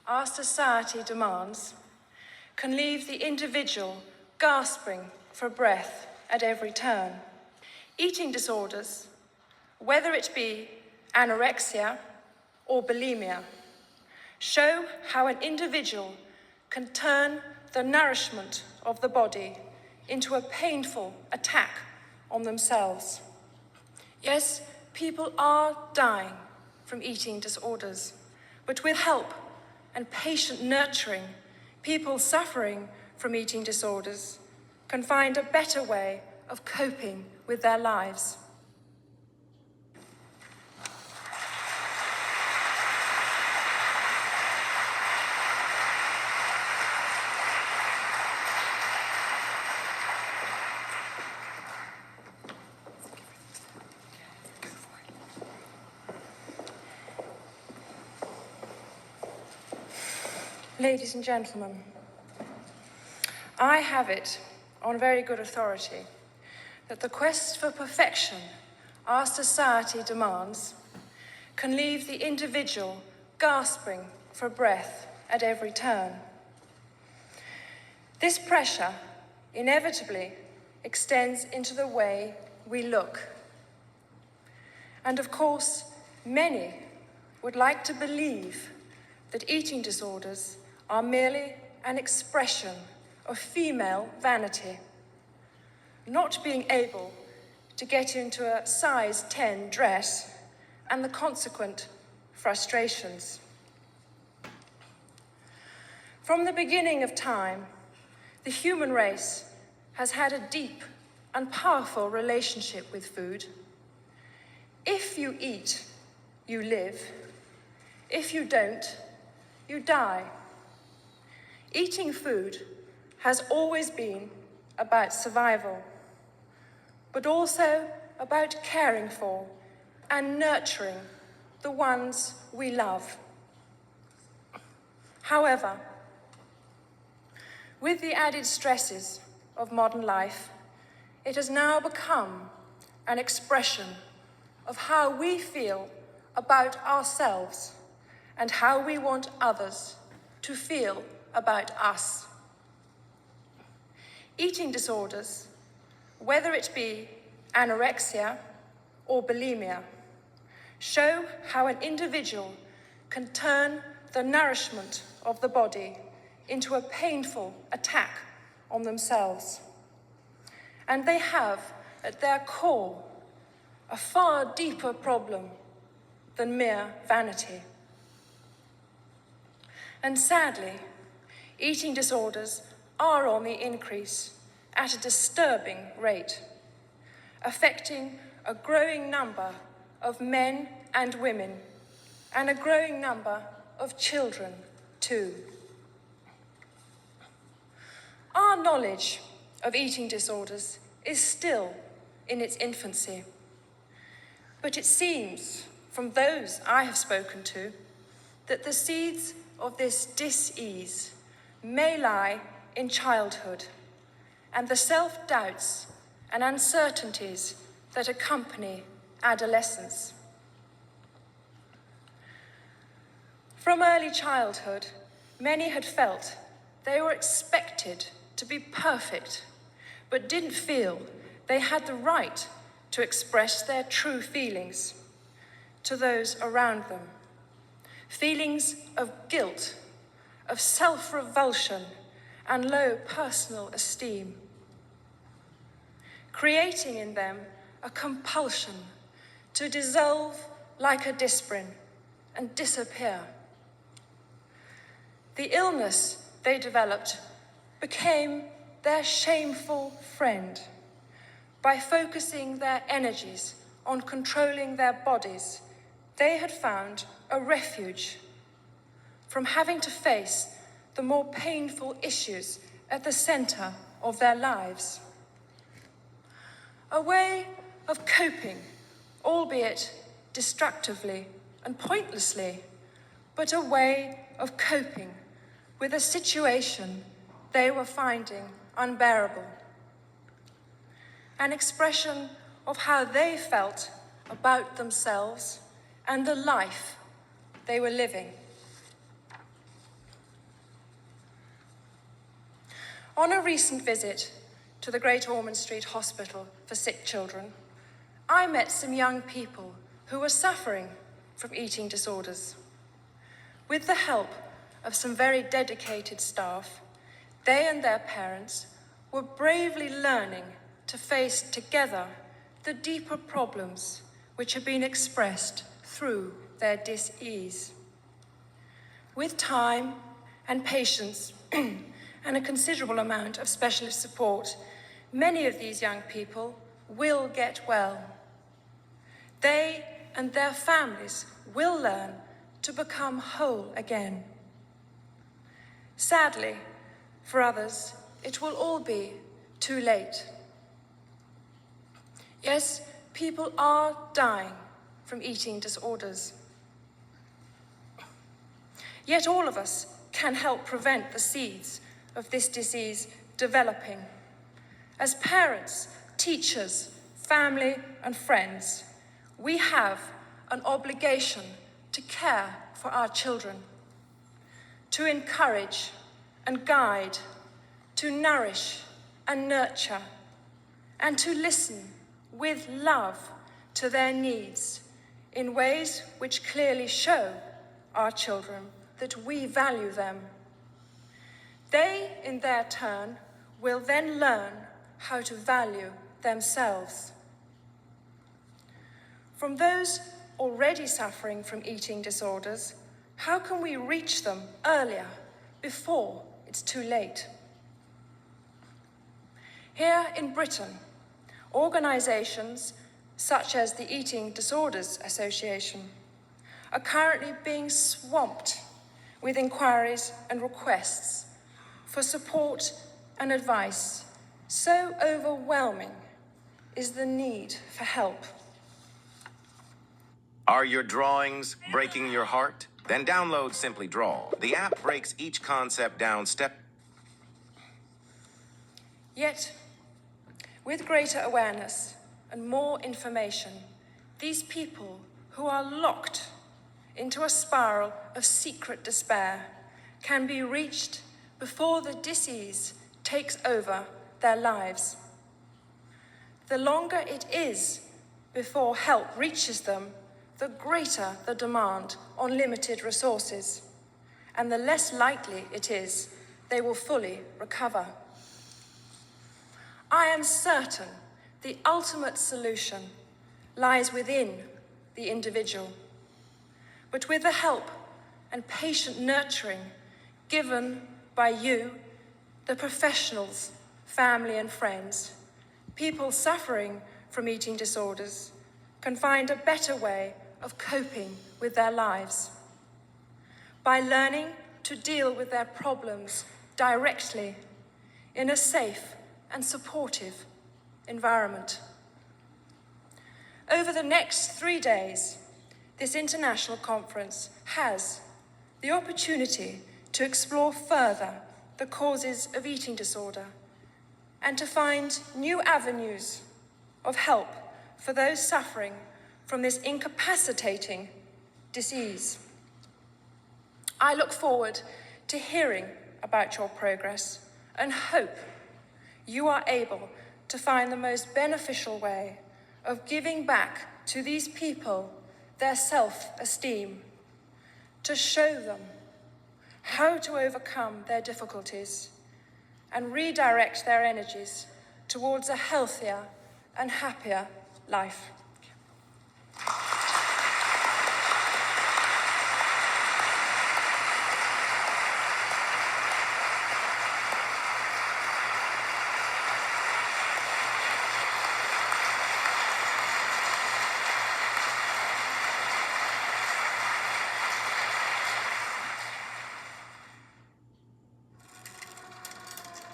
our society demands can leave the individual gasping for breath at every turn. Eating disorders, whether it be anorexia or bulimia, show how an individual can turn the nourishment of the body into a painful attack on themselves. Yes, people are dying from eating disorders, but with help and patient nurturing, people suffering from eating disorders can find a better way of coping with their lives. Ladies and gentlemen, I have it on very good authority that the quest for perfection our society demands can leave the individual gasping for breath at every turn. This pressure inevitably extends into the way we look. And of course, many would like to believe that eating disorders are merely an expression of female vanity, not being able to get into a size 10 dress and the consequent frustrations. From the beginning of time, the human race has had a deep and powerful relationship with food. If you eat, you live. If you don't, you die. Eating food has always been about survival, but also about caring for and nurturing the ones we love. However, with the added stresses of modern life, it has now become an expression of how we feel about ourselves and how we want others to feel about us. Eating disorders, whether it be anorexia or bulimia, show how an individual can turn the nourishment of the body into a painful attack on themselves. And they have, at their core, a far deeper problem than mere vanity. And sadly, eating disorders are on the increase at a disturbing rate, affecting a growing number of men and women, and a growing number of children too. Our knowledge of eating disorders is still in its infancy, but it seems, from those I have spoken to, that the seeds of this dis-ease may lie in childhood and the self-doubts and uncertainties that accompany adolescence. From early childhood, many had felt they were expected to be perfect, but didn't feel they had the right to express their true feelings to those around them. Feelings of guilt, of self-revulsion, and low personal esteem, creating in them a compulsion to dissolve like a disprin and disappear. The illness they developed became their shameful friend by focusing their energies on controlling their bodies. They had found a refuge from having to face the more painful issues at the center of their lives. A way of coping, albeit destructively and pointlessly, but a way of coping with a situation they were finding unbearable. An expression of how they felt about themselves and the life they were living. On a recent visit to the Great Ormond Street Hospital for Sick Children, I met some young people who were suffering from eating disorders. With the help of some very dedicated staff, they and their parents were bravely learning to face together the deeper problems which have been expressed through their dis-ease. With time and patience and a considerable amount of specialist support, many of these young people will get well. They and their families will learn to become whole again. Sadly, for others, it will all be too late. Yes, people are dying from eating disorders. Yet all of us can help prevent the seeds of this disease developing. As parents, teachers, family, and friends, we have an obligation to care for our children, to encourage and guide, to nourish and nurture, and to listen with love to their needs in ways which clearly show our children that we value them. They, in their turn, will then learn how to value themselves. From those already suffering from eating disorders, how can we reach them earlier, before it's too late? Here in Britain, organisations such as the Eating Disorders Association are currently being swamped with inquiries and requests for support and advice. So overwhelming is the need for help. Are your drawings breaking your heart? Then download Simply Draw. The app breaks each concept down step. Yet, with greater awareness and more information, these people who are locked into a spiral of secret despair can be reached before the disease takes over their lives. The longer it is before help reaches them, the greater the demand on limited resources, and the less likely it is they will fully recover. I am certain the ultimate solution lies within the individual, but with the help and patient nurturing given by you, the professionals, family and friends, people suffering from eating disorders can find a better way of coping with their lives. By learning to deal with their problems directly in a safe and supportive environment. Over the next 3 days, this international conference has the opportunity to explore further the causes of eating disorder and to find new avenues of help for those suffering from this incapacitating disease. I look forward to hearing about your progress and hope you are able to find the most beneficial way of giving back to these people their self-esteem, to show them how to overcome their difficulties and redirect their energies towards a healthier and happier life.